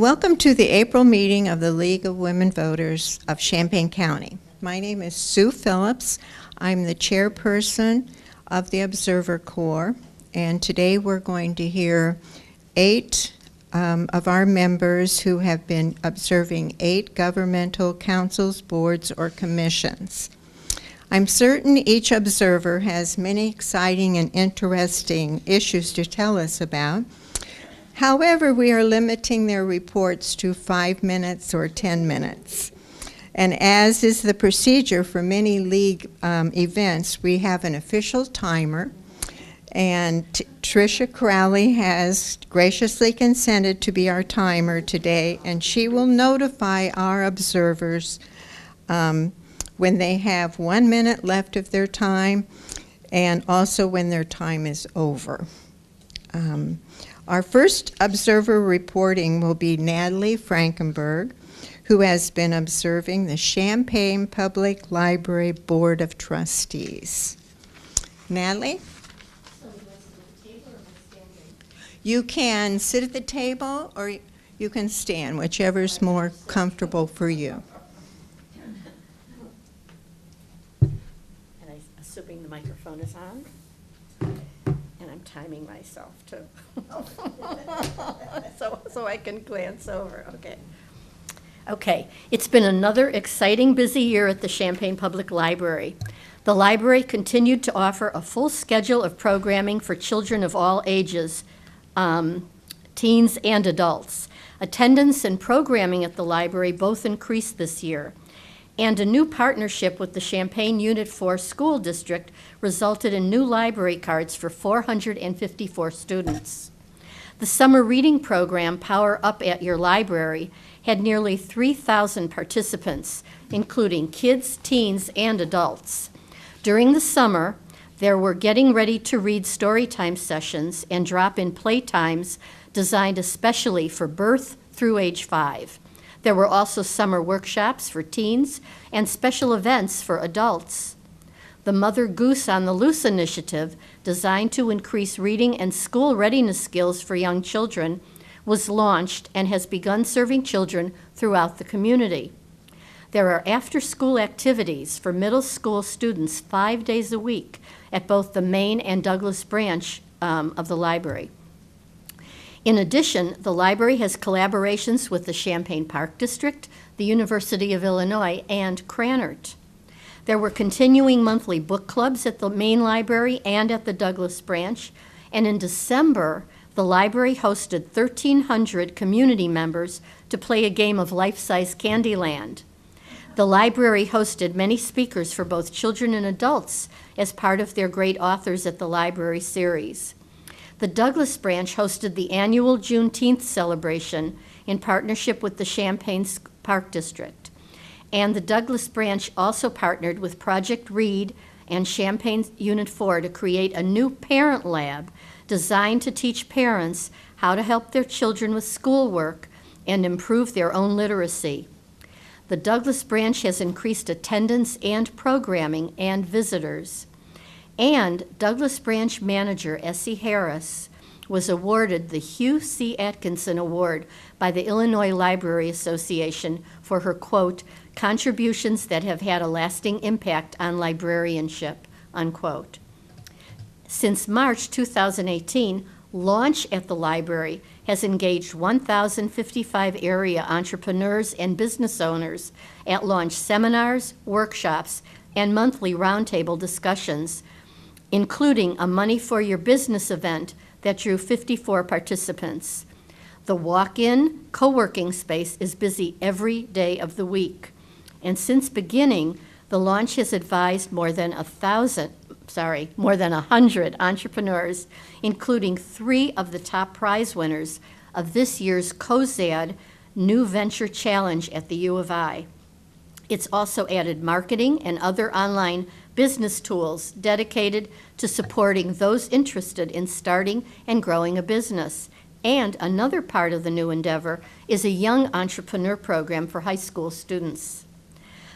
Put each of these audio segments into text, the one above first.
Welcome to the April meeting of the League of Women Voters of Champaign County. My name is Sue Phillips. I'm the chairperson of the Observer Corps, and today we're going to hear 8 of our members who have been observing 8 governmental councils, boards, or commissions. I'm certain each observer has many exciting and interesting issues to tell us about. However, we are limiting their reports to 5 minutes or 10 minutes. And as is the procedure for many league events, we have an official timer. And Tricia Crowley has graciously consented to be our timer today, and she will notify our observers when they have 1 minute left of their time, and also when their time is over. Our first observer reporting will be Natalie Frankenberg, who has been observing the Champaign Public Library Board of Trustees. Natalie? You can sit at the table or you can stand, whichever is more comfortable for you. And I'm assuming the microphone is on. And I'm timing myself too. so I can glance over. Okay, it's been another exciting, busy year at the Champaign Public Library. The library continued to offer a full schedule of programming for children of all ages, teens and adults. Attendance and programming at the library both increased this year, and a new partnership with the Champaign Unit 4 School District resulted in new library cards for 454 students. The summer reading program, Power Up at Your Library, had nearly 3,000 participants, including kids, teens, and adults. During the summer, there were getting ready to read storytime sessions and drop-in playtimes designed especially for birth through age 5. There were also summer workshops for teens and special events for adults. The Mother Goose on the Loose initiative, designed to increase reading and school readiness skills for young children, was launched and has begun serving children throughout the community. There are after-school activities for middle school students 5 days a week at both the main and Douglas branch of the library. In addition, the library has collaborations with the Champaign Park District, the University of Illinois, and Krannert. There were continuing monthly book clubs at the main library and at the Douglas branch, and in December, the library hosted 1,300 community members to play a game of life-size Candyland. The library hosted many speakers for both children and adults as part of their Great Authors at the Library series. The Douglas branch hosted the annual Juneteenth celebration in partnership with the Champaign Park District. And the Douglas branch also partnered with Project Read and Champaign Unit 4 to create a new parent lab designed to teach parents how to help their children with schoolwork and improve their own literacy. The Douglas branch has increased attendance and programming and visitors. And Douglas branch manager Essie Harris was awarded the Hugh C. Atkinson Award by the Illinois Library Association for her, quote, contributions that have had a lasting impact on librarianship, unquote. Since March 2018, Launch at the library has engaged 1,055 area entrepreneurs and business owners at launch seminars, workshops, and monthly roundtable discussions, including a Money for Your Business event that drew 54 participants. The walk-in co-working space is busy every day of the week. And since beginning, the launch has advised more than 100 entrepreneurs, including 3 of the top prize winners of this year's COZAD New Venture Challenge at the U of I. It's also added marketing and other online business tools dedicated to supporting those interested in starting and growing a business. And another part of the new endeavor is a young entrepreneur program for high school students.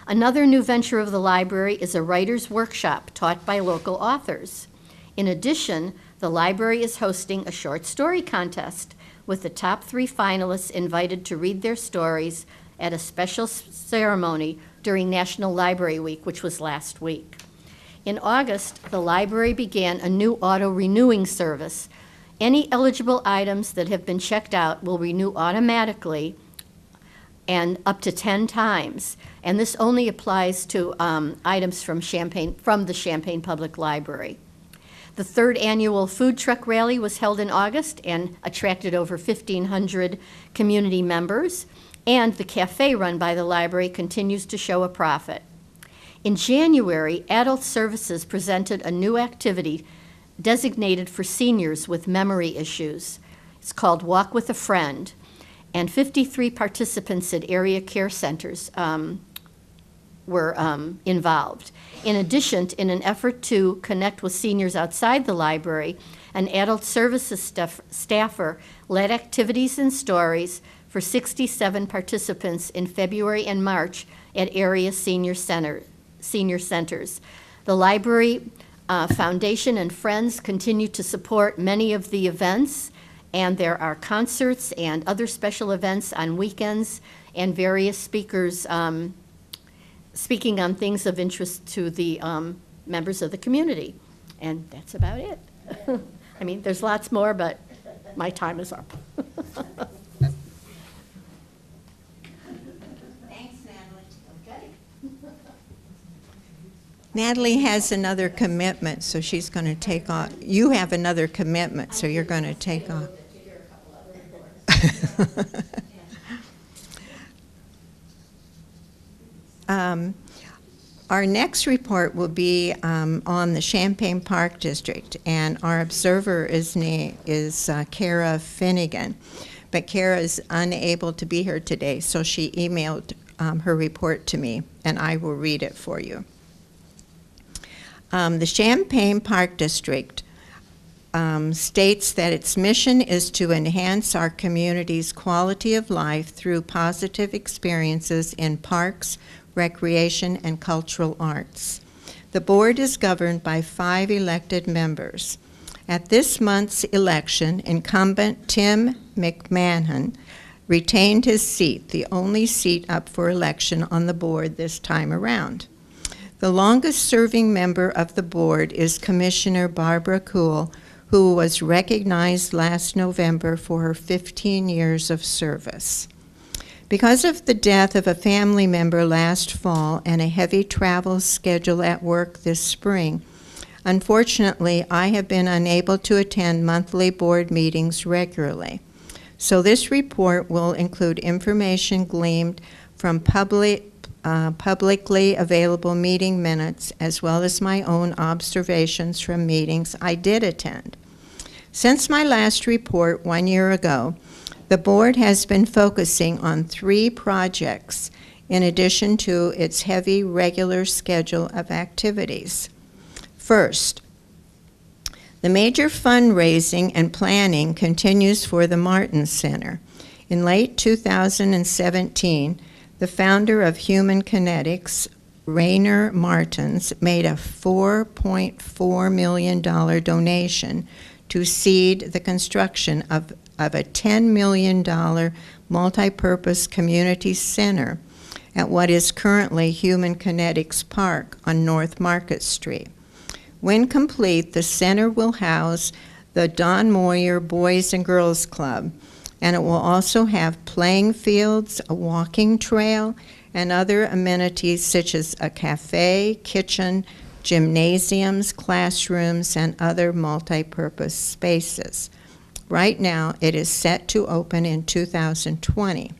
Another new venture of the library is a writer's workshop taught by local authors. In addition, the library is hosting a short story contest with the top 3 finalists invited to read their stories at a special ceremony during National Library Week, which was last week. In August, the library began a new auto-renewing service. Any eligible items that have been checked out will renew automatically and up to 10 times. And this only applies to items from the Champaign Public Library. The 3rd annual food truck rally was held in August and attracted over 1,500 community members. And the cafe run by the library continues to show a profit. In January, Adult Services presented a new activity designated for seniors with memory issues. It's called Walk with a Friend, and 53 participants at area care centers were involved. In addition, in an effort to connect with seniors outside the library, an Adult Services staffer led activities and stories for 67 participants in February and March at area senior centers. The Library Foundation and Friends continue to support many of the events, and there are concerts and other special events on weekends and various speakers speaking on things of interest to the members of the community. And that's about it. I mean, there's lots more, but my time is up. Natalie has another commitment, so she's going to take off. You have another commitment, so you're going to take off. Our next report will be on the Champaign Park District, and our observer is Kara Finnegan. But Kara is unable to be here today, so she emailed her report to me, and I will read it for you. The Champaign Park District states that its mission is to enhance our community's quality of life through positive experiences in parks, recreation, and cultural arts. The board is governed by 5 elected members. At this month's election, incumbent Tim McMahon retained his seat, the only seat up for election on the board this time around. The longest-serving member of the board is Commissioner Barbara Kuhl, who was recognized last November for her 15 years of service. Because of the death of a family member last fall and a heavy travel schedule at work this spring, unfortunately, I have been unable to attend monthly board meetings regularly. So this report will include information gleaned from publicly available meeting minutes, as well as my own observations from meetings I did attend. Since my last report 1 year ago, the board has been focusing on 3 projects in addition to its heavy regular schedule of activities. First, the major fundraising and planning continues for the Martin Center. In late 2017, the founder of Human Kinetics, Rainer Martins, made a $4.4 million donation to seed the construction of a $10 million multi-purpose community center at what is currently Human Kinetics Park on North Market Street. When complete, the center will house the Don Moyer Boys and Girls Club, and it will also have playing fields, a walking trail, and other amenities such as a cafe, kitchen, gymnasiums, classrooms, and other multi-purpose spaces. Right now, it is set to open in 2020.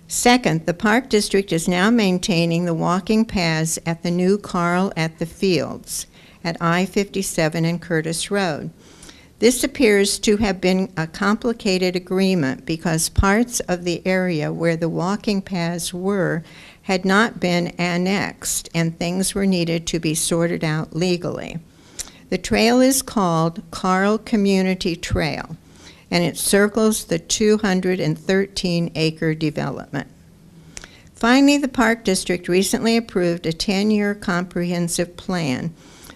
Second, the Park District is now maintaining the walking paths at the new Carl at the Fields at I-57 and Curtis Road. This appears to have been a complicated agreement because parts of the area where the walking paths were had not been annexed and things were needed to be sorted out legally. The trail is called Carl Community Trail, and it circles the 213-acre development. Finally, the Park District recently approved a 10-year comprehensive plan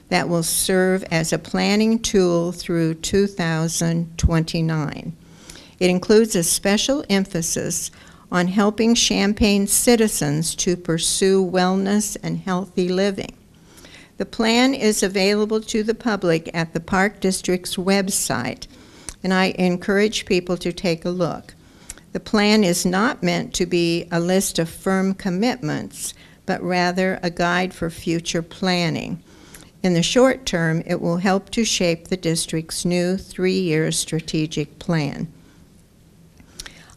that will serve as a planning tool through 2029. It includes a special emphasis on helping Champaign citizens to pursue wellness and healthy living. The plan is available to the public at the Park District's website, and I encourage people to take a look. The plan is not meant to be a list of firm commitments, but rather a guide for future planning. In the short term, it will help to shape the district's new 3-year strategic plan.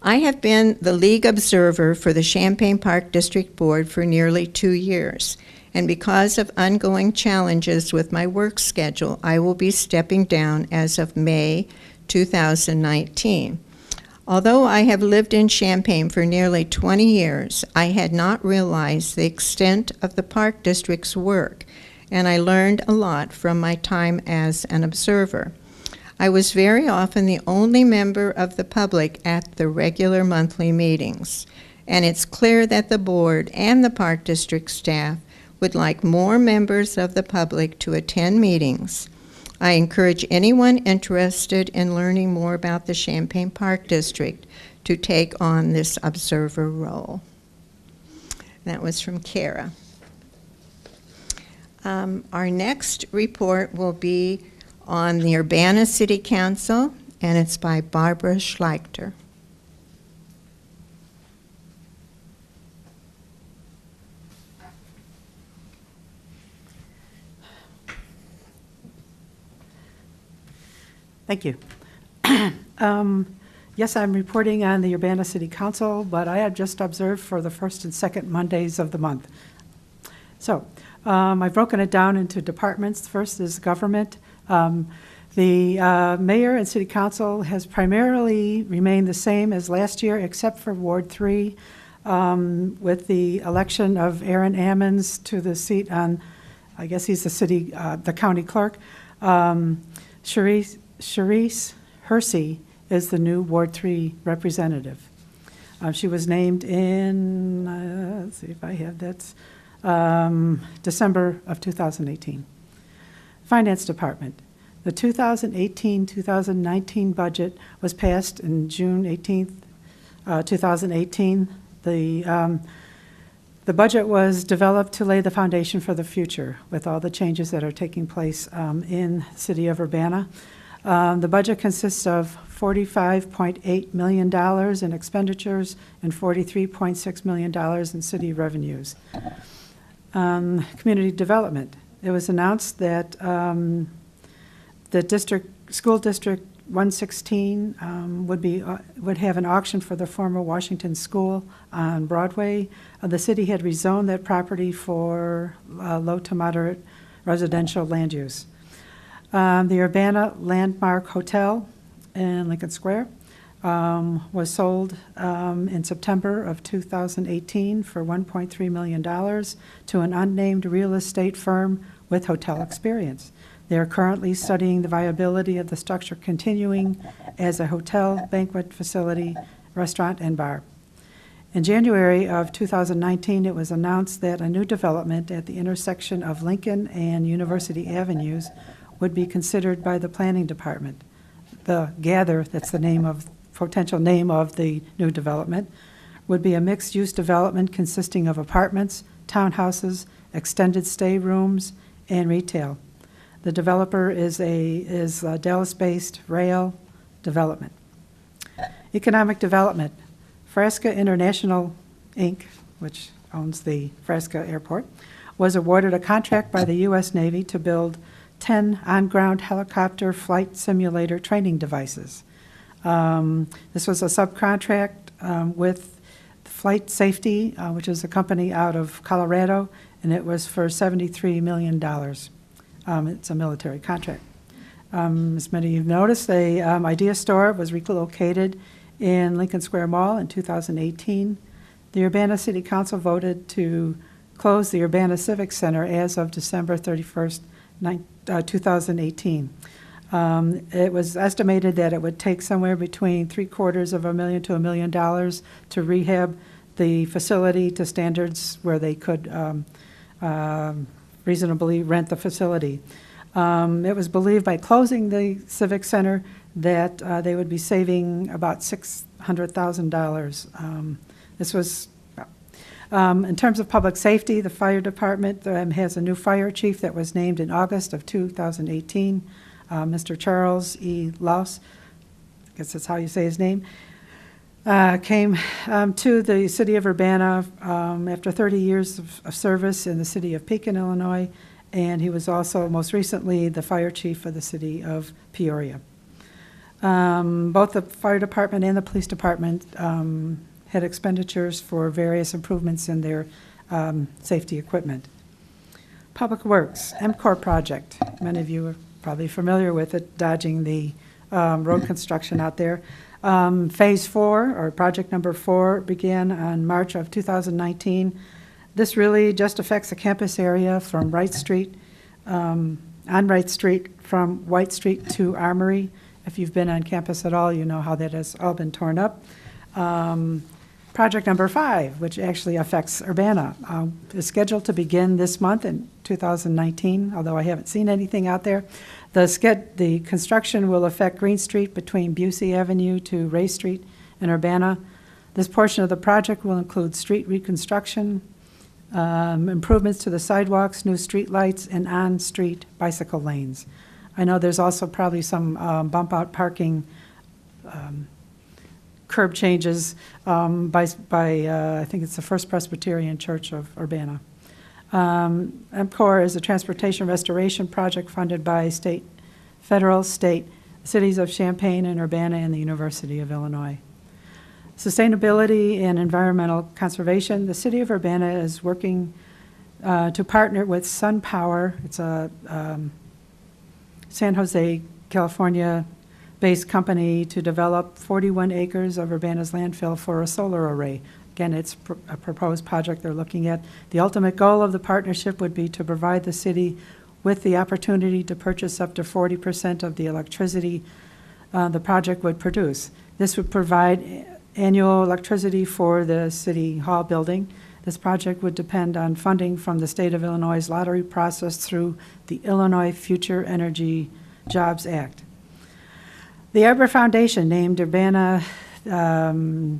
I have been the league observer for the Champaign Park District Board for nearly 2 years, and because of ongoing challenges with my work schedule, I will be stepping down as of May 2019. Although I have lived in Champaign for nearly 20 years, I had not realized the extent of the Park District's work, and I learned a lot from my time as an observer. I was very often the only member of the public at the regular monthly meetings, and it's clear that the board and the Park District staff would like more members of the public to attend meetings. I encourage anyone interested in learning more about the Champaign Park District to take on this observer role. That was from Kara. Our next report will be on the Urbana City Council, and it's by Barbara Schleichter. Thank you. Yes, I'm reporting on the Urbana City Council, but I have just observed for the first and second Mondays of the month. So I've broken it down into departments. First is government. The mayor and city council has primarily remained the same as last year, except for Ward 3, with the election of Aaron Ammons to the seat on, I guess he's the county clerk. Charisse Hersey is the new Ward 3 representative. She was named in, let's see if I have that, December of 2018. Finance Department. The 2018-2019 budget was passed in June 18th, 2018. The budget was developed to lay the foundation for the future with all the changes that are taking place in the city of Urbana. The budget consists of $45.8 million in expenditures and $43.6 million in city revenues. Community development. It was announced that the school district 116 would have an auction for the former Washington School on Broadway. The city had rezoned that property for low to moderate residential land use. The Urbana Landmark Hotel in Lincoln Square was sold in September of 2018 for $1.3 million to an unnamed real estate firm with hotel experience. They are currently studying the viability of the structure continuing as a hotel, banquet facility, restaurant, and bar. In January of 2019, it was announced that a new development at the intersection of Lincoln and University Avenues would be considered by the planning department. The Gather, that's the potential name of the new development, would be a mixed-use development consisting of apartments, townhouses, extended stay rooms, and retail. The developer is Dallas-based Rail Development. Economic development. Frasca International, Inc., which owns the Frasca Airport, was awarded a contract by the U.S. Navy to build 10 on-ground helicopter flight simulator training devices. This was a subcontract with Flight Safety, which is a company out of Colorado, and it was for $73 million. It's a military contract. As many of you have noticed, the Idea Store was relocated in Lincoln Square Mall in 2018. The Urbana City Council voted to close the Urbana Civic Center as of December 31st, 2018. It was estimated that it would take somewhere between $750,000 to $1 million to rehab the facility to standards where they could reasonably rent the facility. It was believed by closing the Civic Center that they would be saving about $600,000. This was, in terms of public safety, the fire department has a new fire chief that was named in August of 2018, Mr. Charles E. Laus, I guess that's how you say his name, came to the city of Urbana after 30 years of service in the city of Pekin, Illinois, and he was also most recently the fire chief for the city of Peoria. Both the fire department and the police department had expenditures for various improvements in their safety equipment. Public Works, MCOR project. Many of you are probably familiar with it, dodging the road construction out there. Phase 4, or project number 4, began on March of 2019. This really just affects the campus area from Wright Street, on Wright Street, from White Street to Armory. If you've been on campus at all, you know how that has all been torn up. Project number 5, which actually affects Urbana, is scheduled to begin this month in 2019, although I haven't seen anything out there. The construction will affect Green Street between Busey Avenue to Ray Street in Urbana. This portion of the project will include street reconstruction, improvements to the sidewalks, new street lights, and on-street bicycle lanes. I know there's also probably some bump-out parking curb changes by I think it's the First Presbyterian Church of Urbana. MCOR is a transportation restoration project funded by federal, state, cities of Champaign and Urbana and the University of Illinois. Sustainability and environmental conservation. The city of Urbana is working to partner with SunPower. It's a San Jose, California-based company to develop 41 acres of Urbana's landfill for a solar array. Again, it's a proposed project they're looking at. The ultimate goal of the partnership would be to provide the city with the opportunity to purchase up to 40% of the electricity the project would produce. This would provide annual electricity for the City Hall building. This project would depend on funding from the state of Illinois' lottery process through the Illinois Future Energy Jobs Act. The Arbor Foundation named Urbana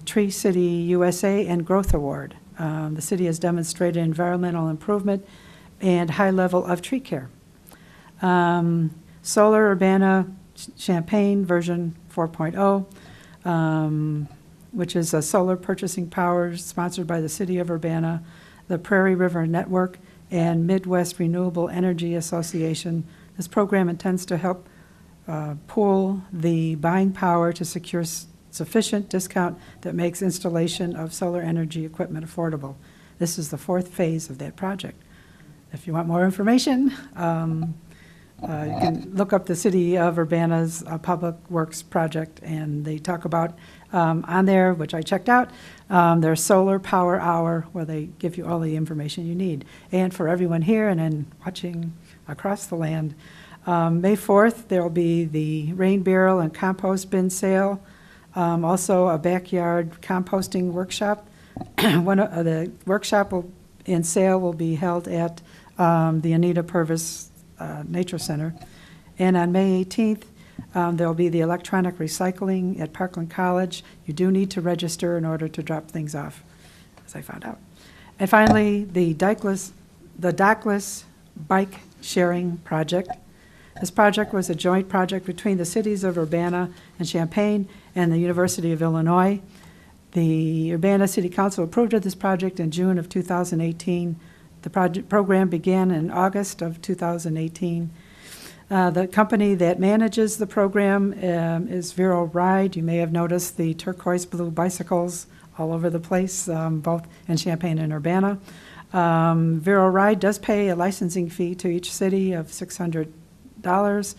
Tree City USA and Growth Award. The city has demonstrated environmental improvement and high level of tree care. Solar Urbana Champaign version 4.0, which is a solar purchasing power sponsored by the city of Urbana, the Prairie River Network, and Midwest Renewable Energy Association. This program intends to help pool the buying power to secure sufficient discount that makes installation of solar energy equipment affordable. This is the 4th phase of that project. If you want more information, you can look up the City of Urbana's Public Works project, and they talk about on there, which I checked out, their Solar Power Hour, where they give you all the information you need. And for everyone here and then watching across the land, May 4th, there will be the rain barrel and compost bin sale, also a backyard composting workshop. One of the workshop and sale will be held at the Anita Purvis Nature Center. And on May 18th, there will be the electronic recycling at Parkland College. You do need to register in order to drop things off, as I found out. And finally, the dockless bike sharing project. This project was a joint project between the cities of Urbana and Champaign and the University of Illinois. The Urbana City Council approved of this project in June of 2018. The program began in August of 2018. The company that manages the program is Vero Ride. You may have noticed the turquoise blue bicycles all over the place, both in Champaign and Urbana. Vero Ride does pay a licensing fee to each city of $600.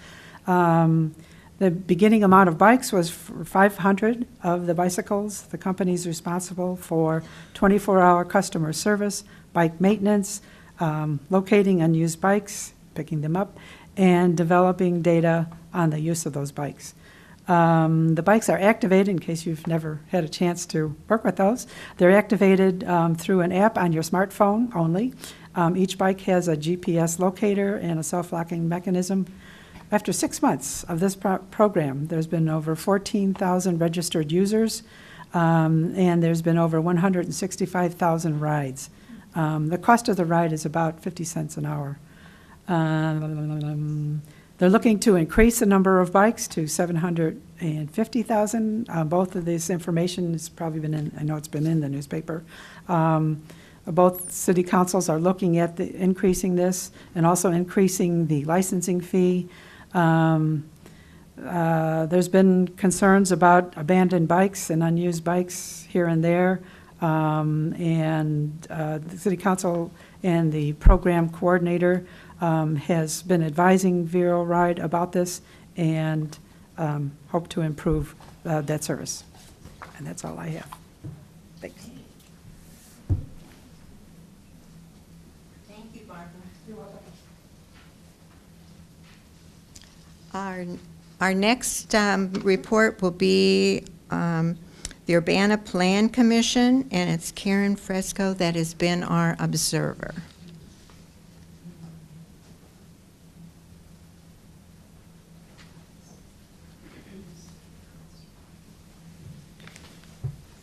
The beginning amount of bikes was 500 of the bicycles. The company is responsible for 24-hour customer service, bike maintenance, locating unused bikes, picking them up, and developing data on the use of those bikes. The bikes are activated, in case you've never had a chance to work with those. They're activated through an app on your smartphone only. Each bike has a GPS locator and a self-locking mechanism. After 6 months of this program, there's been over 14,000 registered users, and there's been over 165,000 rides. The cost of the ride is about 50 cents an hour. They're looking to increase the number of bikes to 750,000. Both of this information has probably been in, I know it's been in the newspaper. Both city councils are looking at increasing this and also increasing the licensing fee. There's been concerns about abandoned bikes and unused bikes here and there. The city council and the program coordinator has been advising Vero Ride about this and hope to improve that service. And that's all I have. Thanks. Thank you, Barbara. You're welcome. Our next report will be the Urbana Plan Commission, and it's Karen Fresco that has been our observer.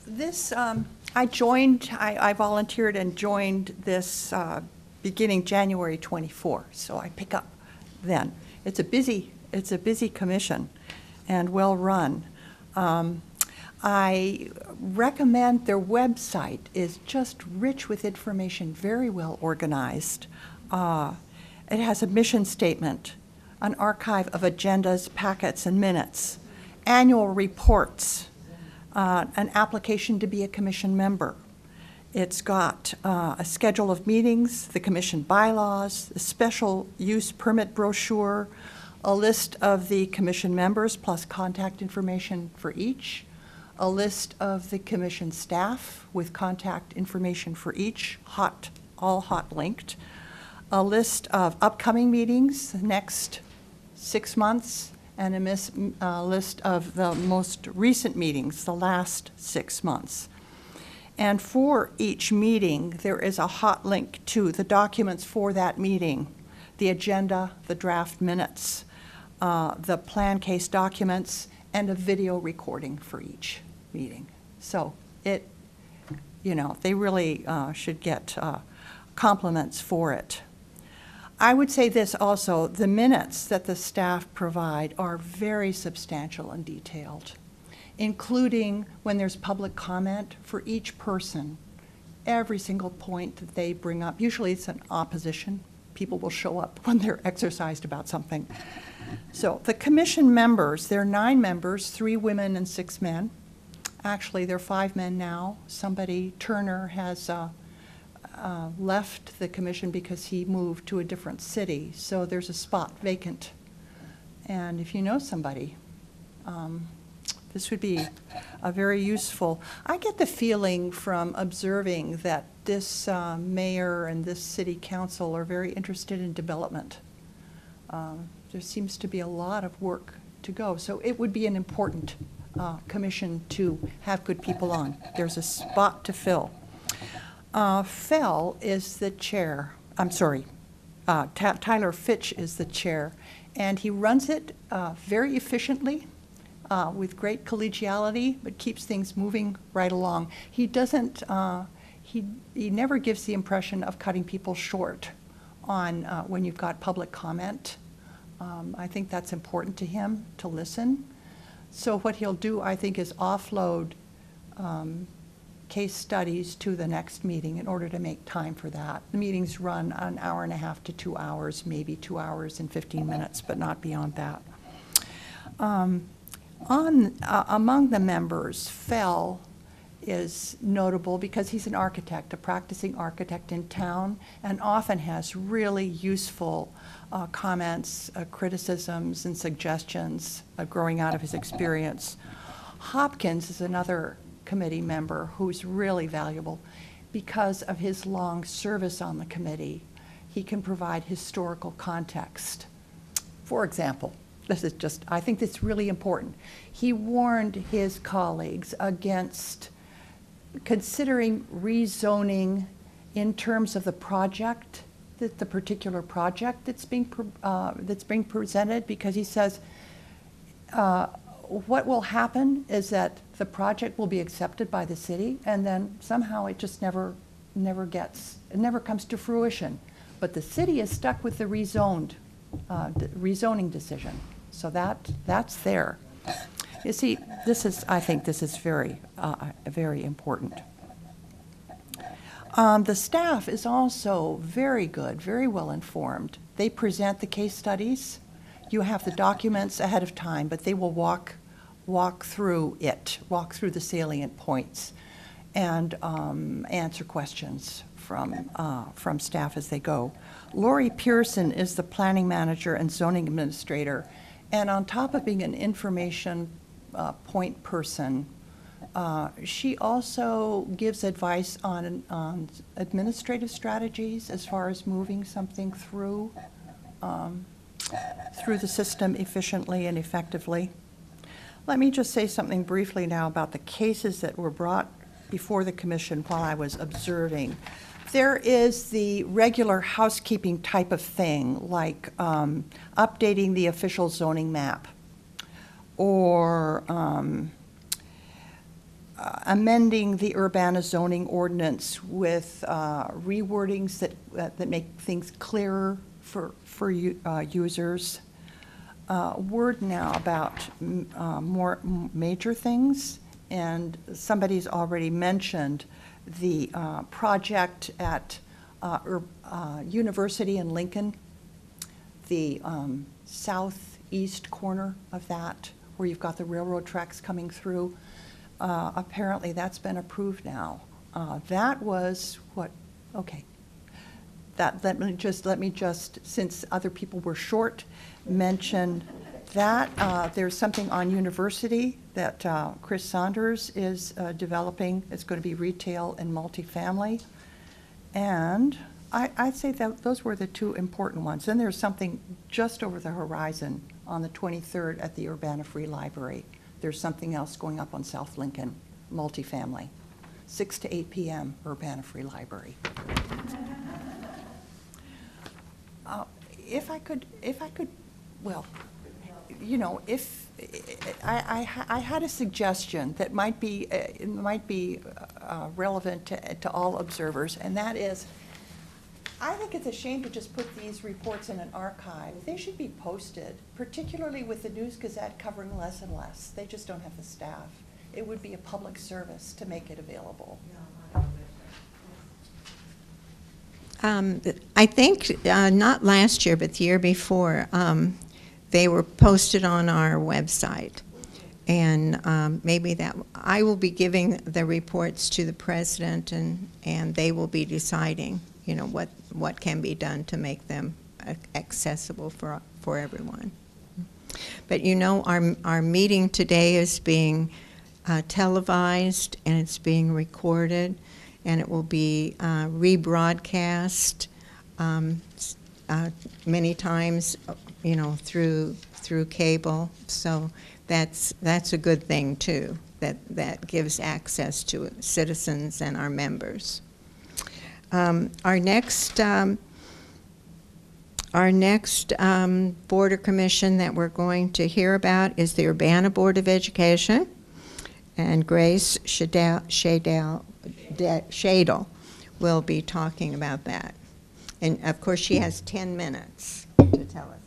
This, I volunteered and joined this beginning January 24, so I pick up then. It's a busy commission and well-run. I recommend their website is just rich with information, very well organized. It has a mission statement, an archive of agendas, packets, and minutes, annual reports, an application to be a commission member. It's got a schedule of meetings, the commission bylaws, the special use permit brochure, a list of the commission members plus contact information for each, a list of the commission staff with contact information for each, all hot linked, a list of upcoming meetings the next 6 months, and a list of the most recent meetings, the last 6 months. And for each meeting, there is a hot link to the documents for that meeting, the agenda, the draft minutes, the plan case documents, and a video recording for each meeting. So they really should get compliments for it. I would say this also, the minutes that the staff provide are very substantial and detailed, including when there's public comment for each person, every single point that they bring up. Usually it's an opposition. People will show up when they're exercised about something. So the commission members, there are 9 members, 3 women and 6 men. Actually, there are 5 men now. Turner has left the commission because he moved to a different city. So there's a spot vacant. And if you know somebody, this would be a very useful. I get the feeling from observing that this mayor and this city council are very interested in development. There seems to be a lot of work to go. So it would be an important commission to have good people on. There's a spot to fill. Fell is the chair. I'm sorry. Tyler Fitch is the chair, and he runs it very efficiently with great collegiality, but keeps things moving right along. He doesn't. He never gives the impression of cutting people short on when you've got public comment. I think that's important to him to listen. So what he'll do, I think, is offload case studies to the next meeting in order to make time for that. The meetings run an hour and a half to 2 hours, maybe 2 hours and 15 minutes, but not beyond that. Among the members, Fell is notable because he's an architect, a practicing architect in town, and often has really useful comments, criticisms, and suggestions growing out of his experience. Hopkins is another committee member who's really valuable because of his long service on the committee. He can provide historical context. For example, I think this is really important. He warned his colleagues against considering rezoning in terms of the project the particular project that's being presented, because he says what will happen is that the project will be accepted by the city, and then somehow it just never comes to fruition. But the city is stuck with the rezoning decision, so that's there. You see, I think this is very important. The staff is also very good, very well informed. They present the case studies. You have the documents ahead of time, but they will walk through the salient points, and answer questions from staff as they go. Lori Pearson is the planning manager and zoning administrator, and on top of being an information point person, she also gives advice on administrative strategies as far as moving something through the system efficiently and effectively. Let me just say something briefly now about the cases that were brought before the commission while I was observing. There is the regular housekeeping type of thing, like updating the official zoning map, or amending the Urbana zoning ordinance with rewordings that make things clearer for users. Word now about more major things, and somebody's already mentioned the project at University in Lincoln, the southeast corner of that, where you've got the railroad tracks coming through. Apparently that's been approved now. That was what, okay. Let me just, since other people were short, mention that there's something on University that Chris Saunders is developing. It's going to be retail and multifamily. And I'd say that those were the two important ones. Then there's something just over the horizon on the 23rd at the Urbana Free Library. There's something else going up on South Lincoln, multifamily. 6 to 8 p.m., Urbana Free Library. If I could, well, you know, if I had a suggestion that might be relevant to all observers, and that is, I think it's a shame to just put these reports in an archive. They should be posted, particularly with the News Gazette covering less and less. They just don't have the staff. It would be a public service to make it available. I think not last year, but the year before, they were posted on our website. And maybe that, I will be giving the reports to the president, and they will be deciding, you know, what can be done to make them accessible for everyone. But you know, our meeting today is being televised, and it's being recorded, and it will be rebroadcast many times, you know, through cable. So that's a good thing too. That gives access to citizens and our members. Our next Board or Commission that we're going to hear about is the Urbana Board of Education, and Grace Shadel will be talking about that. And of course, she has 10 minutes to tell us.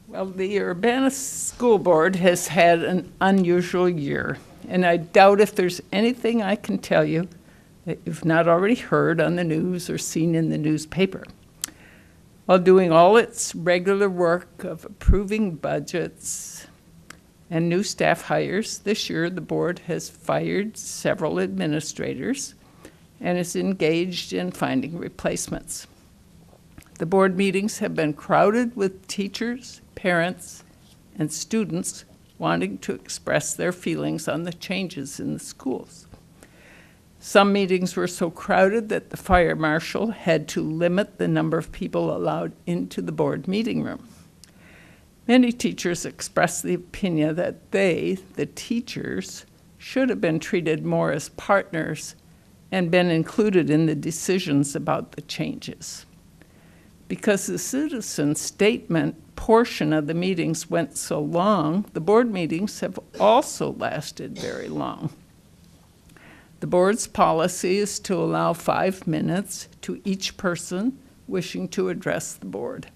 Well, the Urbana School Board has had an unusual year, and I doubt if there's anything I can tell you that you've not already heard on the news or seen in the newspaper. While doing all its regular work of approving budgets and new staff hires, this year the board has fired several administrators and is engaged in finding replacements. The board meetings have been crowded with teachers, parents, and students wanting to express their feelings on the changes in the schools. Some meetings were so crowded that the fire marshal had to limit the number of people allowed into the board meeting room. Many teachers expressed the opinion that they, the teachers, should have been treated more as partners and been included in the decisions about the changes. Because the citizen statement portion of the meetings went so long, the board meetings have also lasted very long. The board's policy is to allow 5 minutes to each person wishing to address the board.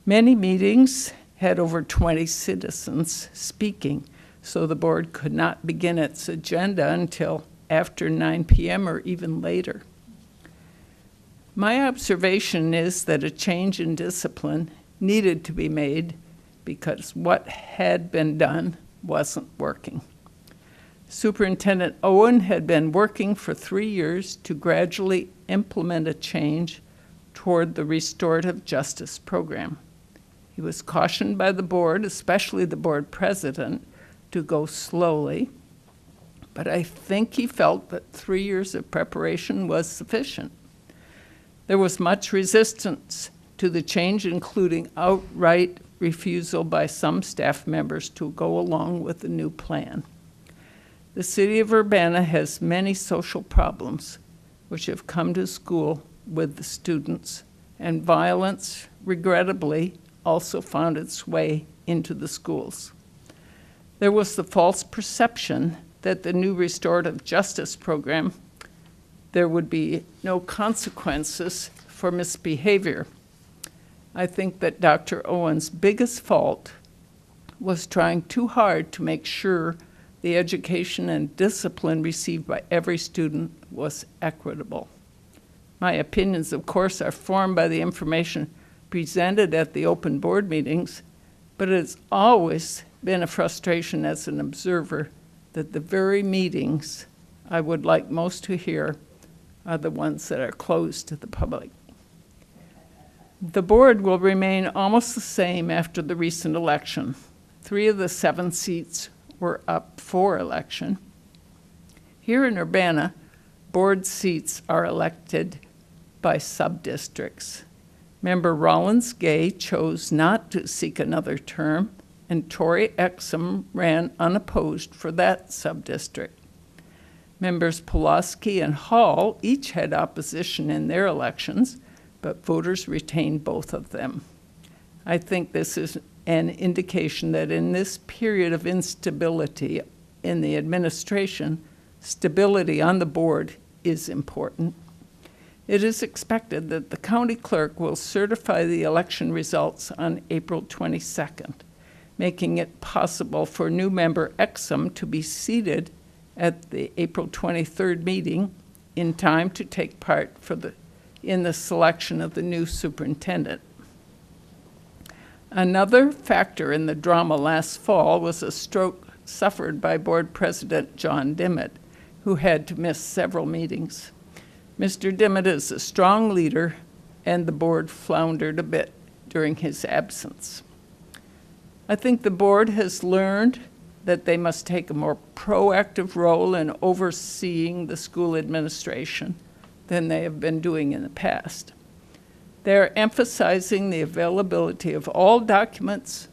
Many meetings had over 20 citizens speaking, so the board could not begin its agenda until after 9 p.m. or even later. My observation is that a change in discipline needed to be made because what had been done wasn't working. Superintendent Owen had been working for 3 years to gradually implement a change toward the restorative justice program. He was cautioned by the board, especially the board president, to go slowly, but I think he felt that 3 years of preparation was sufficient. There was much resistance to the change, including outright refusal by some staff members to go along with the new plan. The city of Urbana has many social problems which have come to school with the students, and violence, regrettably, also found its way into the schools. There was the false perception that the new restorative justice program, there would be no consequences for misbehavior. I think that Dr. Owen's biggest fault was trying too hard to make sure the education and discipline received by every student was equitable. My opinions, of course, are formed by the information presented at the open board meetings, but it has always been a frustration as an observer that the very meetings I would like most to hear are the ones that are closed to the public. The board will remain almost the same after the recent election. 3 of the 7 seats were up for election. Here in Urbana, board seats are elected by sub-districts. Member Rollins Gay chose not to seek another term, and Tori Exum ran unopposed for that sub-district. Members Pulaski and Hall each had opposition in their elections, but voters retained both of them. I think this is an indication that in this period of instability in the administration, stability on the board is important. It is expected that the county clerk will certify the election results on April 22nd, making it possible for new member Exum to be seated at the April 23rd meeting in time to take part in the selection of the new superintendent. Another factor in the drama last fall was a stroke suffered by board president John Dimmitt, who had to miss several meetings. Mr. Dimmitt is a strong leader, and the board floundered a bit during his absence. I think the board has learned that they must take a more proactive role in overseeing the school administration than they have been doing in the past. They are emphasizing the availability of all documents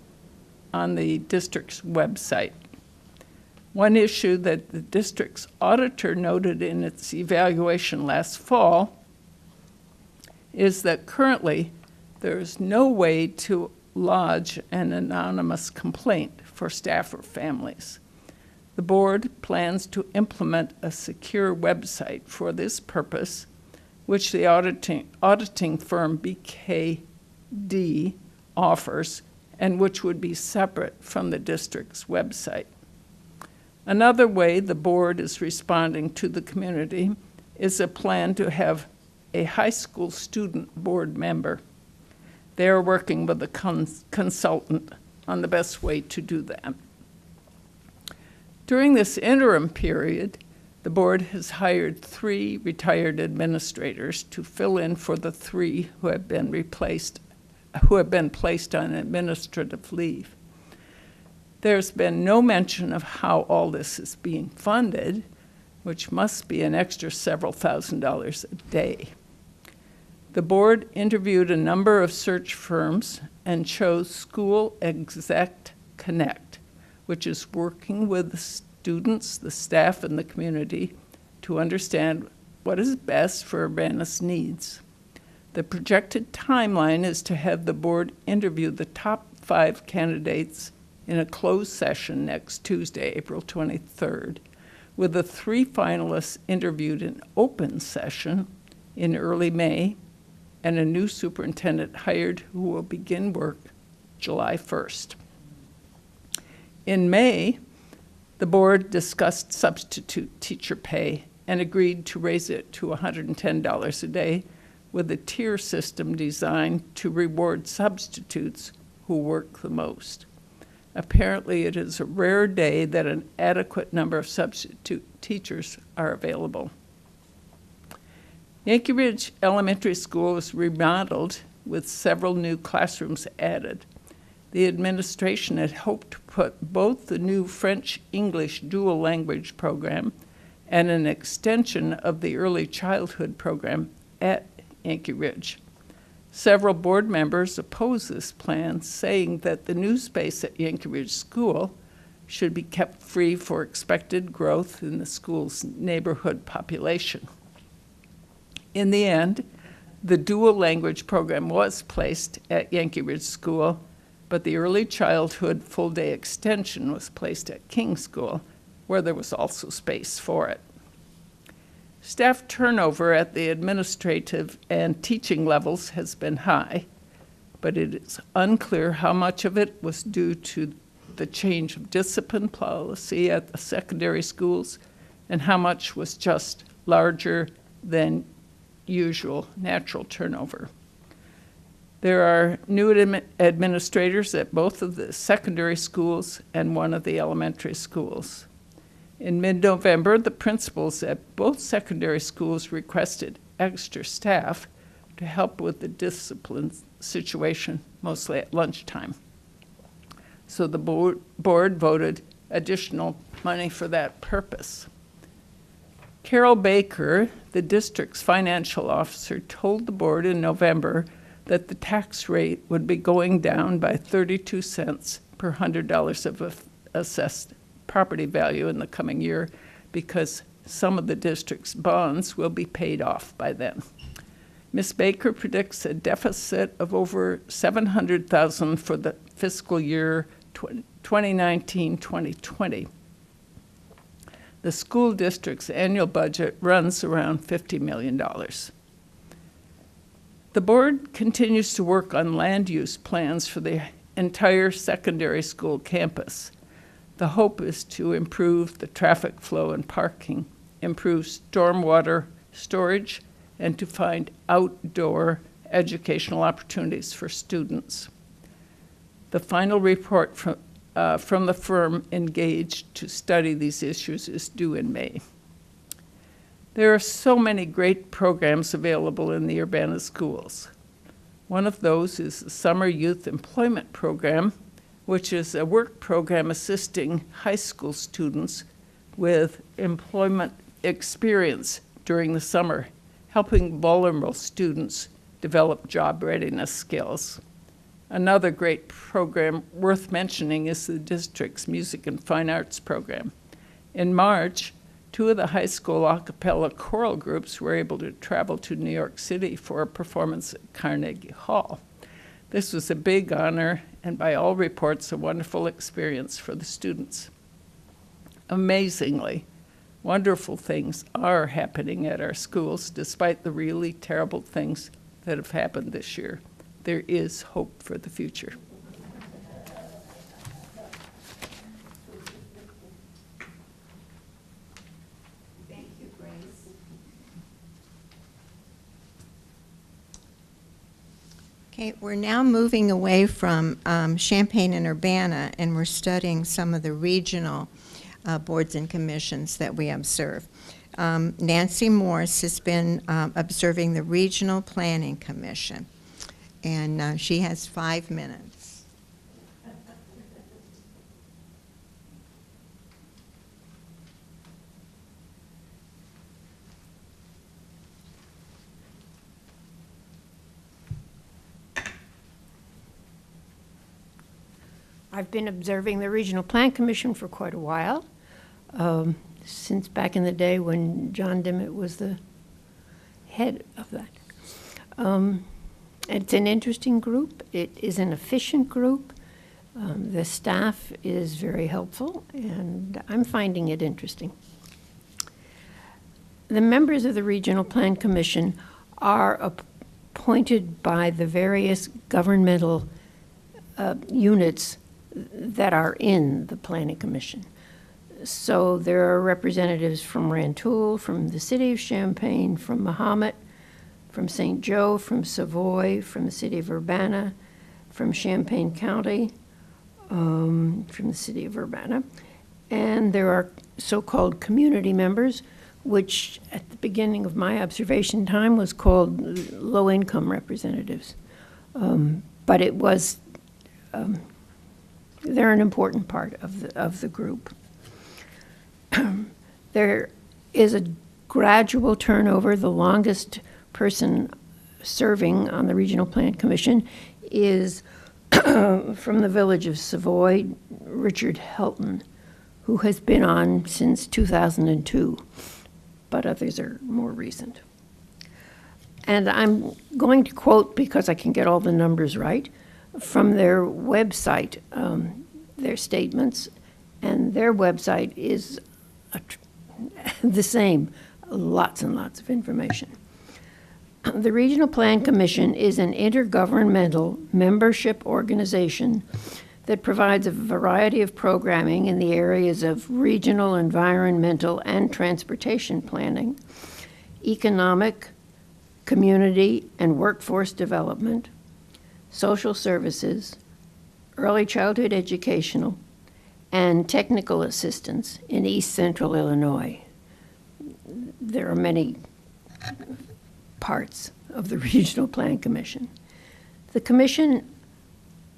on the district's website. One issue that the district's auditor noted in its evaluation last fall is that currently there is no way to lodge an anonymous complaint for staff or families. The board plans to implement a secure website for this purpose, which the auditing firm BKD offers, and which would be separate from the district's website. Another way the board is responding to the community is a plan to have a high school student board member. They are working with a consultant on the best way to do that. During this interim period, the board has hired 3 retired administrators to fill in for the 3 who have been placed on administrative leave. There's been no mention of how all this is being funded, which must be an extra several $1,000s a day. The board interviewed a number of search firms and chose School Exec Connect, which is working with the students, the staff, and the community to understand what is best for Urbana's needs. The projected timeline is to have the board interview the top 5 candidates in a closed session next Tuesday, April 23rd, with the 3 finalists interviewed in open session in early May, and a new superintendent hired who will begin work July 1st. In May, the board discussed substitute teacher pay and agreed to raise it to $110 a day with a tier system designed to reward substitutes who work the most. Apparently, it is a rare day that an adequate number of substitute teachers are available. Yankee Ridge Elementary School was remodeled with several new classrooms added. The administration had hoped to put both the new French-English dual language program and an extension of the early childhood program at Yankee Ridge. Several board members opposed this plan, saying that the new space at Yankee Ridge School should be kept free for expected growth in the school's neighborhood population. In the end, the dual language program was placed at Yankee Ridge School, but the early childhood full-day extension was placed at King School, where there was also space for it. Staff turnover at the administrative and teaching levels has been high, but it is unclear how much of it was due to the change of discipline policy at the secondary schools and how much was just larger than usual natural turnover. There are new administrators at both of the secondary schools and one of the elementary schools. In mid-November, the principals at both secondary schools requested extra staff to help with the discipline situation, mostly at lunchtime. So the board voted additional money for that purpose. Carol Baker, the district's financial officer, told the board in November that the tax rate would be going down by 32 cents per $100 of assessed property value in the coming year because some of the district's bonds will be paid off by then. Ms. Baker predicts a deficit of over $700,000 for the fiscal year 2019-2020. The school district's annual budget runs around $50 million. The board continues to work on land use plans for the entire secondary school campus. The hope is to improve the traffic flow and parking, improve stormwater storage, and to find outdoor educational opportunities for students. The final report from the firm engaged to study these issues is due in May. There are so many great programs available in the Urbana schools. One of those is the Summer Youth Employment Program, which is a work program assisting high school students with employment experience during the summer, helping vulnerable students develop job readiness skills. Another great program worth mentioning is the district's Music and Fine Arts program. In March, 2 of the high school a cappella choral groups were able to travel to New York City for a performance at Carnegie Hall. This was a big honor and, by all reports, a wonderful experience for the students. Amazingly, wonderful things are happening at our schools despite the really terrible things that have happened this year. There is hope for the future. Thank you, Grace. Okay, we're now moving away from Champaign and Urbana, and we're studying some of the regional boards and commissions that we observe. Nancy Morse has been observing the Regional Planning Commission, and she has 5 minutes. I've been observing the Regional Plan Commission for quite a while, since back in the day when John Dimmitt was the head of that. It's an interesting group. It is an efficient group. The staff is very helpful, and I'm finding it interesting. The members of the Regional Plan Commission are appointed by the various governmental units that are in the Planning Commission. So there are representatives from Rantoul, from the city of Champaign, from Mahomet, from St. Joe, from Savoy, from the city of Urbana, from Champaign County, from the city of Urbana. And there are so-called community members, which at the beginning of my observation time was called low-income representatives. But it was, they're an important part of the group. There is a gradual turnover. The longest person serving on the Regional Plan Commission is from the village of Savoy, Richard Helton, who has been on since 2002, but others are more recent. And I'm going to quote, because I can get all the numbers right, from their website, their statements, and their website is the same, lots and lots of information. The Regional Plan Commission is an intergovernmental membership organization that provides a variety of programming in the areas of regional, environmental, and transportation planning, economic, community, and workforce development, social services, early childhood educational, and technical assistance in East Central Illinois. There are many parts of the Regional Plan Commission. The Commission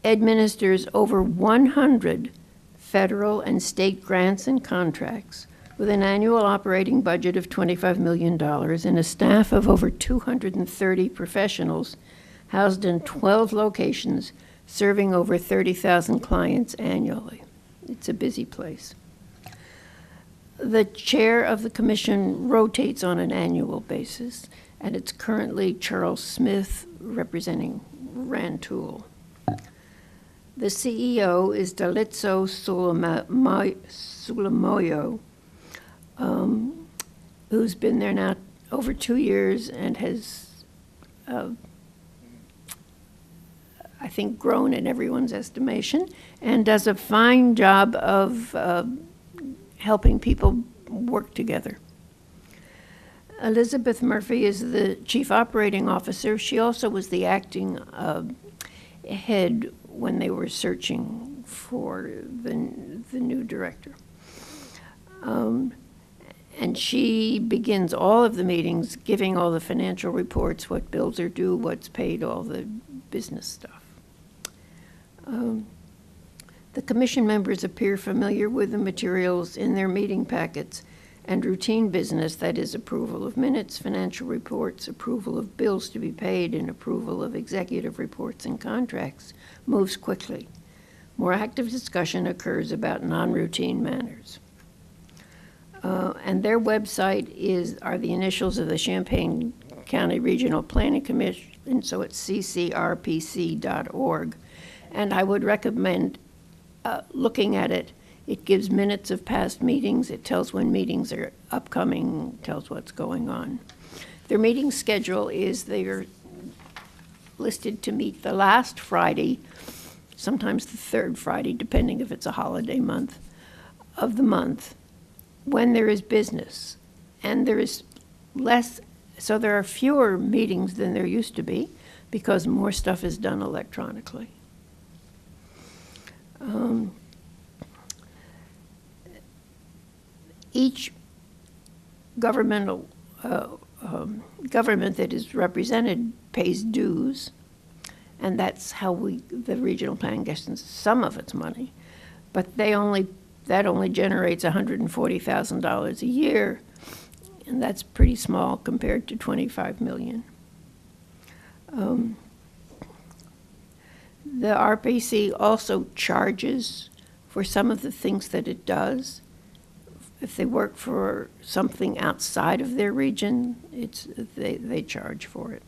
administers over 100 federal and state grants and contracts with an annual operating budget of $25 million and a staff of over 230 professionals housed in 12 locations, serving over 30,000 clients annually. It's a busy place. The chair of the commission rotates on an annual basis, and it's currently Charles Smith representing Rantoul. The CEO is Dalitso Sulamoyo, who's been there now over 2 years and has, I think, grown in everyone's estimation and does a fine job of helping people work together. Elizabeth Murphy is the chief operating officer. She also was the acting head when they were searching for the new director. And she begins all of the meetings, giving all the financial reports, what bills are due, what's paid, all the business stuff. The commission members appear familiar with the materials in their meeting packets, and routine business, that is approval of minutes, financial reports, approval of bills to be paid, and approval of executive reports and contracts, moves quickly. More active discussion occurs about non-routine matters. And their website are the initials of the Champaign County Regional Planning Commission, so it's ccrpc.org. And I would recommend looking at it. It gives minutes of past meetings. It tells when meetings are upcoming, tells what's going on. Their meeting schedule is they're listed to meet the last Friday, sometimes the third Friday, depending if it's a holiday month, of the month, when there is business. And there is less, so there are fewer meetings than there used to be because more stuff is done electronically. Each government that is represented pays dues, and that's how the regional plan gets some of its money. But that only generates $140,000 a year, and that's pretty small compared to $25 million. The RPC also charges for some of the things that it does. If they work for something outside of their region, they charge for it.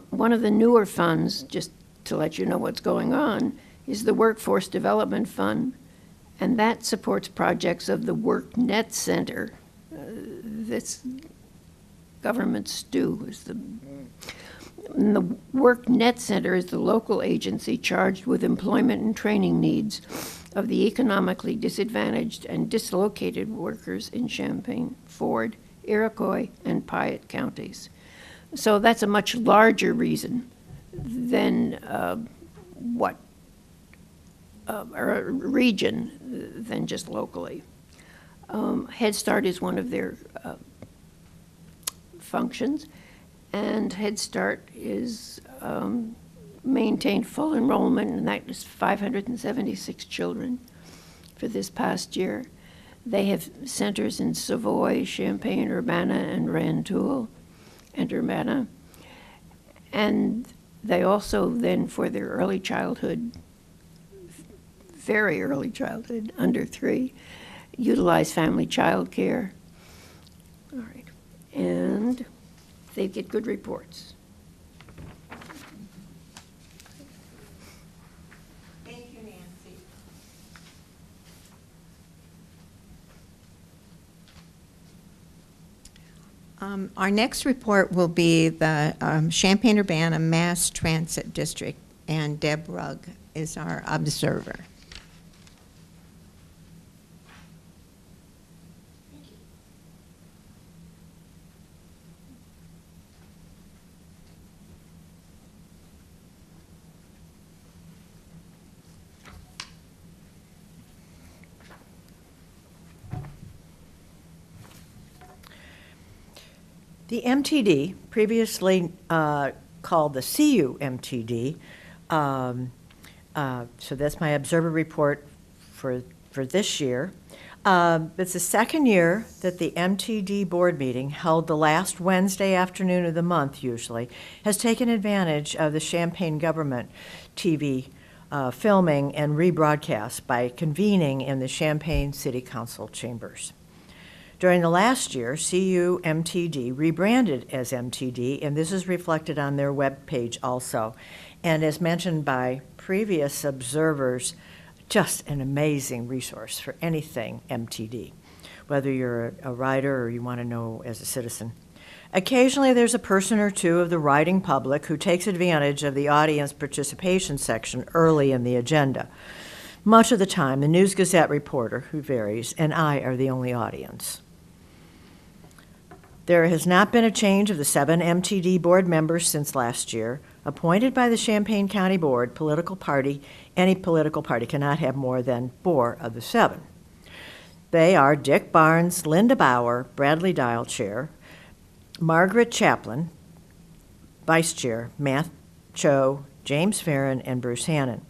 One of the newer funds, just to let you know what's going on, is the Workforce Development Fund, and that supports projects of the WorkNet Center. This government stew is and the WorkNet Center is the local agency charged with employment and training needs of the economically disadvantaged and dislocated workers in Champaign, Ford, Iroquois, and Piatt counties. So that's a much larger reason than or a region than just locally. Head Start is one of their functions, and Head Start is maintained full enrollment, and that is 576 children for this past year. They have centers in Savoy, Champaign, Urbana, and Rantoul, and Urbana. And they also then, for their early childhood, very early childhood, under 3, utilize family child care. All right, and they get good reports. Thank you, Nancy. Our next report will be the Champaign-Urbana Mass Transit District, and Deb Rugg is our observer. The MTD, previously called the CU-MTD, so that's my observer report for this year. It's the second year that the MTD board meeting, held the last Wednesday afternoon of the month usually, has taken advantage of the Champaign government TV filming and rebroadcast by convening in the Champaign City Council chambers. During the last year, CU-MTD rebranded as MTD, and this is reflected on their webpage also. And as mentioned by previous observers, just an amazing resource for anything MTD, whether you're a rider or you want to know as a citizen. Occasionally, there's a person or two of the riding public who takes advantage of the audience participation section early in the agenda. Much of the time, the News Gazette reporter, who varies, and I are the only audience. There has not been a change of the 7 MTD board members since last year. Appointed by the Champaign County Board, any political party cannot have more than 4 of the 7. They are Dick Barnes, Linda Bauer, Bradley Dial Chair, Margaret Chaplin, Vice Chair, Matt Cho, James Farron, and Bruce Hannon.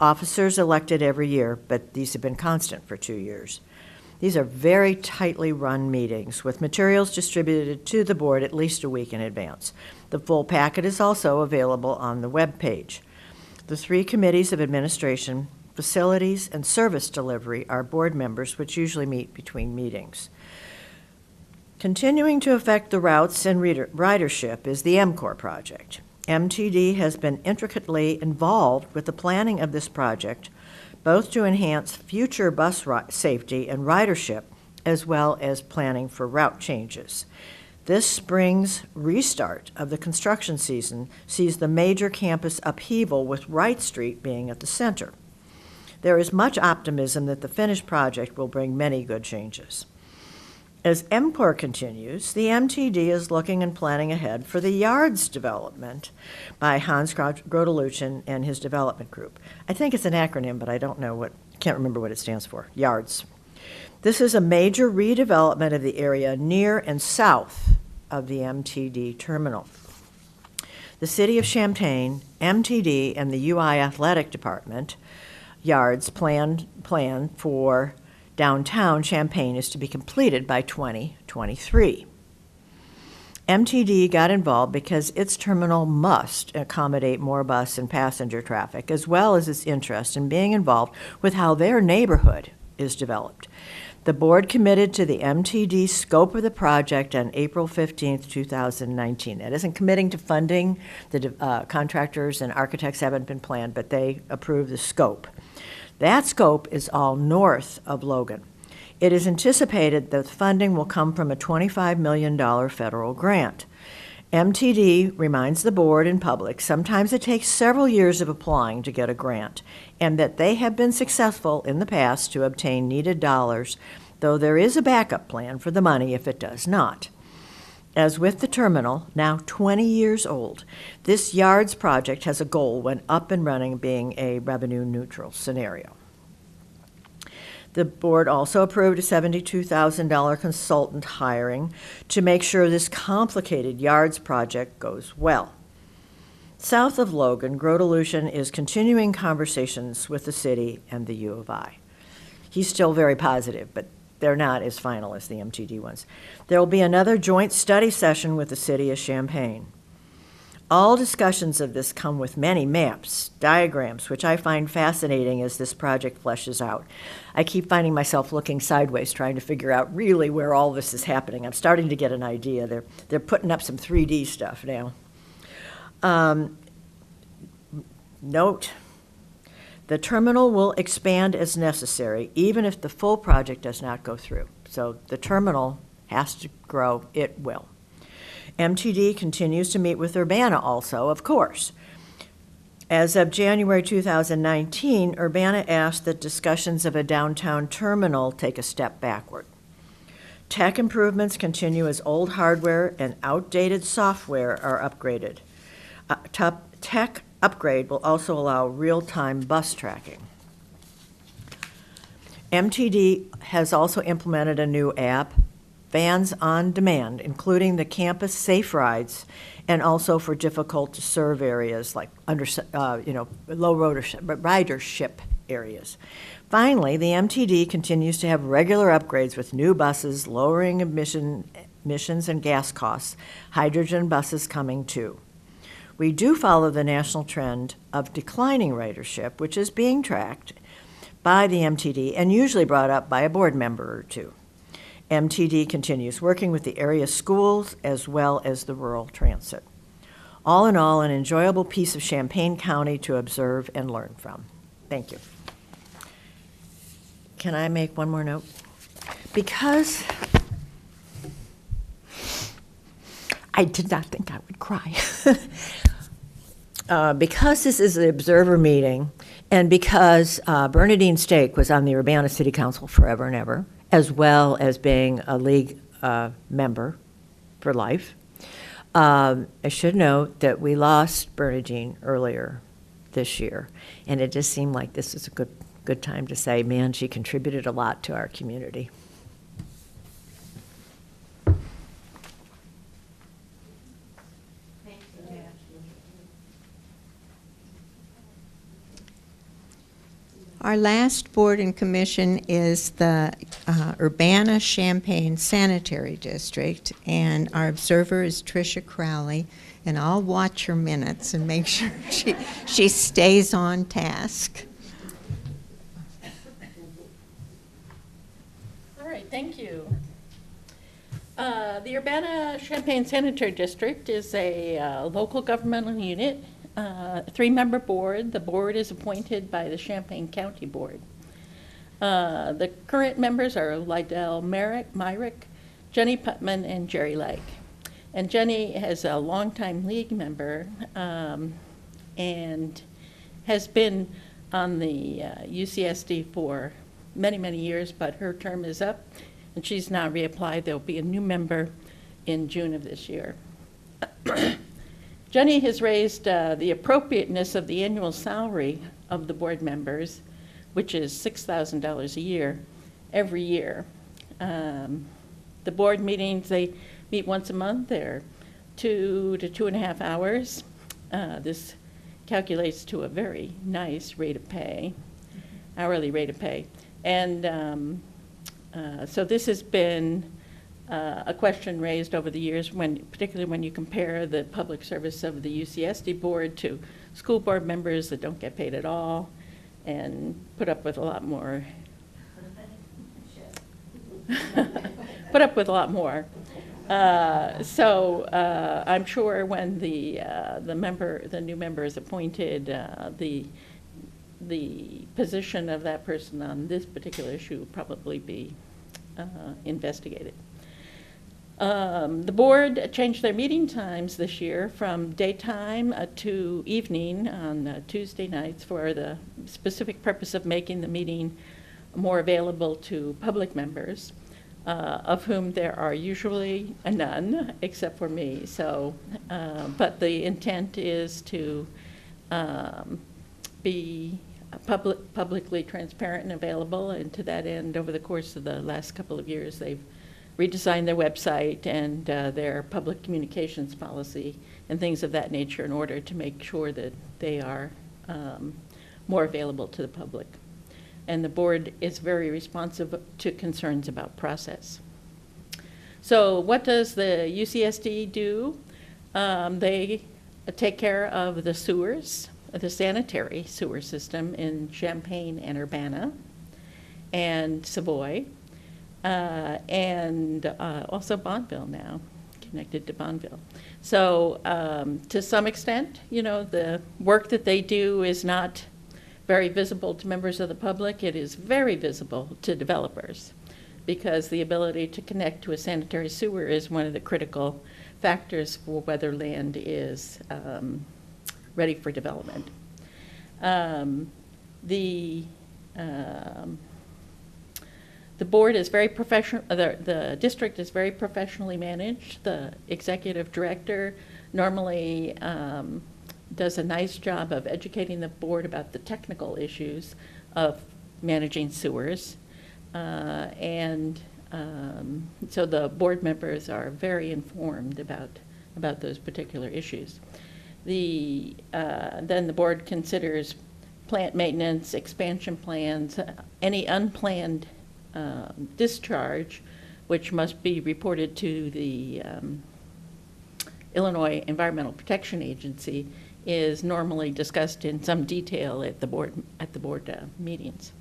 Officers elected every year, but these have been constant for 2 years. These are very tightly run meetings with materials distributed to the board at least a week in advance. The full packet is also available on the web page. The 3 committees of administration, facilities, and service delivery are board members, which usually meet between meetings. Continuing to affect the routes and ridership is the MCOR project. MTD has been intricately involved with the planning of this project, both to enhance future bus safety and ridership, as well as planning for route changes. This spring's restart of the construction season sees the major campus upheaval, with Wright Street being at the center. There is much optimism that the finished project will bring many good changes. As MCOR continues, the MTD is looking and planning ahead for the Yards development by Hans Grodeluchin and his development group. I think it's an acronym, but I can't remember what it stands for, Yards. This is a major redevelopment of the area near and south of the MTD terminal. The City of Champaign, MTD, and the UI Athletic Department, Yards plan for downtown Champaign is to be completed by 2023. MTD got involved because its terminal must accommodate more bus and passenger traffic, as well as its interest in being involved with how their neighborhood is developed. The board committed to the MTD scope of the project on April 15th, 2019. That isn't committing to funding. The contractors and architects haven't been planned, but they approved the scope. That scope is all north of Logan. It is anticipated that funding will come from a $25 million federal grant. MTD reminds the board and public sometimes it takes several years of applying to get a grant, and that they have been successful in the past to obtain needed dollars, though there is a backup plan for the money if it does not. As with the terminal, now 20 years old, this Yards project has a goal when up and running being a revenue-neutral scenario. The board also approved a $72,000 consultant hiring to make sure this complicated Yards project goes well. South of Logan, Grodelution is continuing conversations with the city and the U of I. He's still very positive, but they're not as final as the MTD ones. There will be another joint study session with the city of Champaign. All discussions of this come with many maps, diagrams, which I find fascinating as this project fleshes out. I keep finding myself looking sideways, trying to figure out really where all this is happening. I'm starting to get an idea. They're putting up some 3D stuff now. Note, the terminal will expand as necessary, even if the full project does not go through. So the terminal has to grow, it will. MTD continues to meet with Urbana also, of course. As of January 2019, Urbana asked that discussions of a downtown terminal take a step backward. Tech improvements continue as old hardware and outdated software are upgraded. Tech upgrade will also allow real-time bus tracking. MTD has also implemented a new app, Vans on Demand, including the campus safe rides and also for difficult to serve areas like low ridership areas. Finally, the MTD continues to have regular upgrades with new buses, lowering emissions and gas costs, hydrogen buses coming too. We do follow the national trend of declining ridership, which is being tracked by the MTD and usually brought up by a board member or two. MTD continues working with the area schools as well as the rural transit. All in all, an enjoyable piece of Champaign County to observe and learn from. Thank you. Can I make one more note? Because I did not think I would cry. Because this is the observer meeting, and because Bernadine Stake was on the Urbana City Council forever and ever, as well as being a league member for life, I should note that we lost Bernadine earlier this year, and it just seemed like this is a good time to say, man, she contributed a lot to our community. Our last board and commission is the Urbana Champaign Sanitary District, and our observer is Tricia Crowley, and I'll watch her minutes and make sure she stays on task. All right, thank you. The Urbana Champaign Sanitary District is a local governmental unit, a 3-member board. The board is appointed by the Champaign County Board. The current members are Lydell Myrick, Jenny Putman, and Jerry Lake. And Jenny is a longtime league member and has been on the UCSD for many, many years, but her term is up, and she's now reapplied. There will be a new member in June of this year. Jenny has raised the appropriateness of the annual salary of the board members, which is $6,000 a year, every year. The board meetings, they meet once a month. They're 2 to 2.5 hours. This calculates to a very nice rate of pay, hourly rate of pay. And so this has been a question raised over the years, particularly when you compare the public service of the UCSD board to school board members that don't get paid at all and put up with a lot more. Put up with a lot more. So I'm sure when the new member is appointed, the position of that person on this particular issue will probably be investigated. The board changed their meeting times this year from daytime to evening on Tuesday nights for the specific purpose of making the meeting more available to public members, of whom there are usually none except for me. So, but the intent is to be publicly transparent and available, and to that end, over the course of the last couple of years, they've redesigned their website and their public communications policy and things of that nature in order to make sure that they are more available to the public. And the board is very responsive to concerns about process. So what does the UCSD do? They take care of the sewers, the sanitary sewer system in Champaign and Urbana and Savoy, and also Bonneville now, connected to Bonneville. So to some extent, you know, the work that they do is not very visible to members of the public. It is very visible to developers, because the ability to connect to a sanitary sewer is one of the critical factors for whether land is ready for development. The board is very professional, the district is very professionally managed. The executive director normally does a nice job of educating the board about the technical issues of managing sewers. So the board members are very informed about those particular issues. Then the board considers plant maintenance, expansion plans, any unplanned discharge, which must be reported to the Illinois Environmental Protection Agency, is normally discussed in some detail at the board meetings.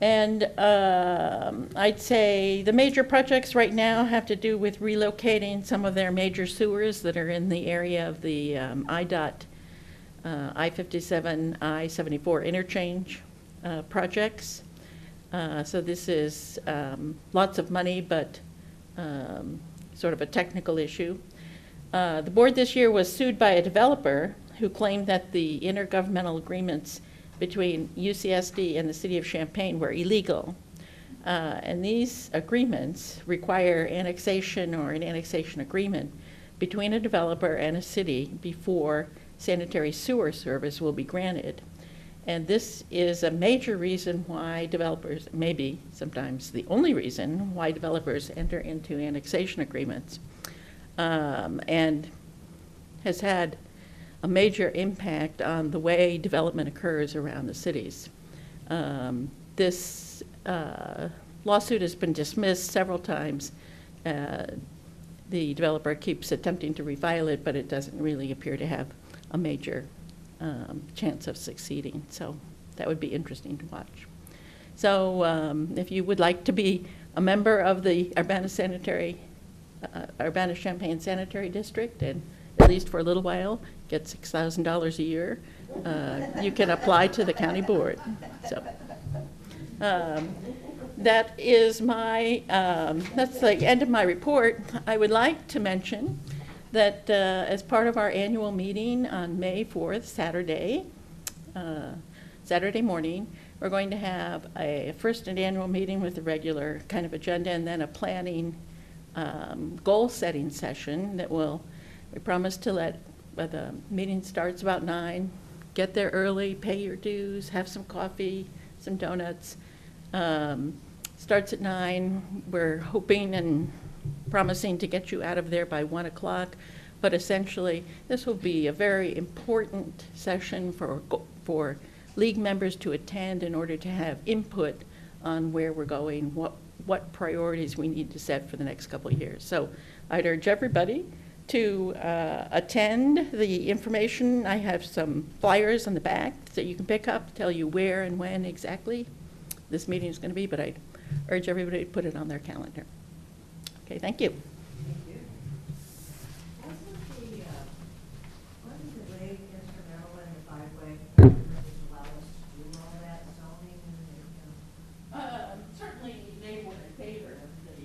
And I'd say the major projects right now have to do with relocating some of their major sewers that are in the area of the IDOT I-57, I-74 interchange projects. So this is lots of money, but sort of a technical issue. The board this year was sued by a developer who claimed that the intergovernmental agreements between UCSD and the city of Champaign were illegal. And these agreements require annexation or an annexation agreement between a developer and a city before sanitary sewer service will be granted. And this is a major reason why developers, maybe sometimes the only reason why developers enter into annexation agreements, and has had a major impact on the way development occurs around the cities. This lawsuit has been dismissed several times. The developer keeps attempting to refile it, but it doesn't really appear to have a major chance of succeeding. So that would be interesting to watch. So if you would like to be a member of the Urbana-Champaign Sanitary District, and at least for a little while, get $6,000 a year, you can apply to the county board. So that is my, that's the end of my report. I would like to mention that as part of our annual meeting on May 4th, Saturday morning, we're going to have a first and annual meeting with the regular kind of agenda, and then a planning goal-setting session that we promise to let, the meeting starts about 9, get there early, pay your dues, have some coffee, some donuts. Starts at 9. We're hoping and promising to get you out of there by 1 o'clock, but essentially this will be a very important session for league members to attend in order to have input on where we're going, what priorities we need to set for the next couple of years. So I'd urge everybody to attend the information. I have some flyers on the back that you can pick up, tell you where and when exactly this meeting is going to be, but I'd urge everybody to put it on their calendar. Okay, thank you. Certainly, they were in favor of the.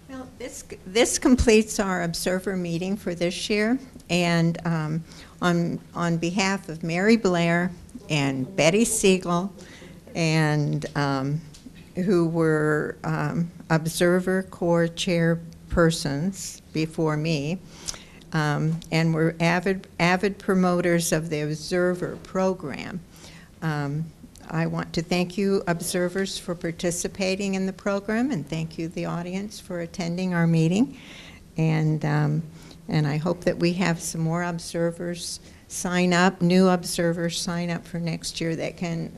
Well, this completes our observer meeting for this year, and on behalf of Mary Blair and Betty Siegel, and who were Observer Corps chairpersons before me, and were avid promoters of the Observer program. I want to thank you, observers, for participating in the program, and thank you, the audience, for attending our meeting. And I hope that we have some more observers sign up, new observers sign up for next year that can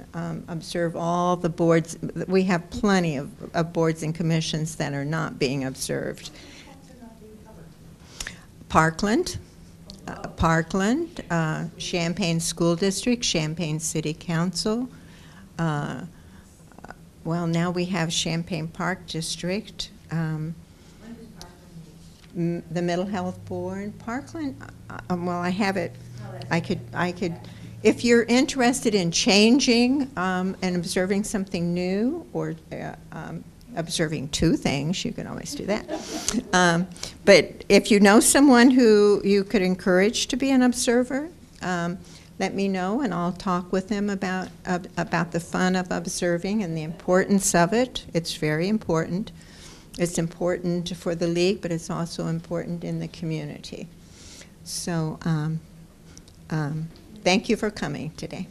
observe all the boards. We have plenty of boards and commissions that are not being observed. Parkland, Champaign School District, Champaign City Council. Well, now we have Champaign Park District. The Mental Health Board, Parkland. Well, I have it. I could. If you're interested in changing and observing something new, or observing two things, you can always do that. But if you know someone who you could encourage to be an observer, let me know, and I'll talk with them about the fun of observing and the importance of it. It's very important. It's important for the league, but it's also important in the community. So thank you for coming today.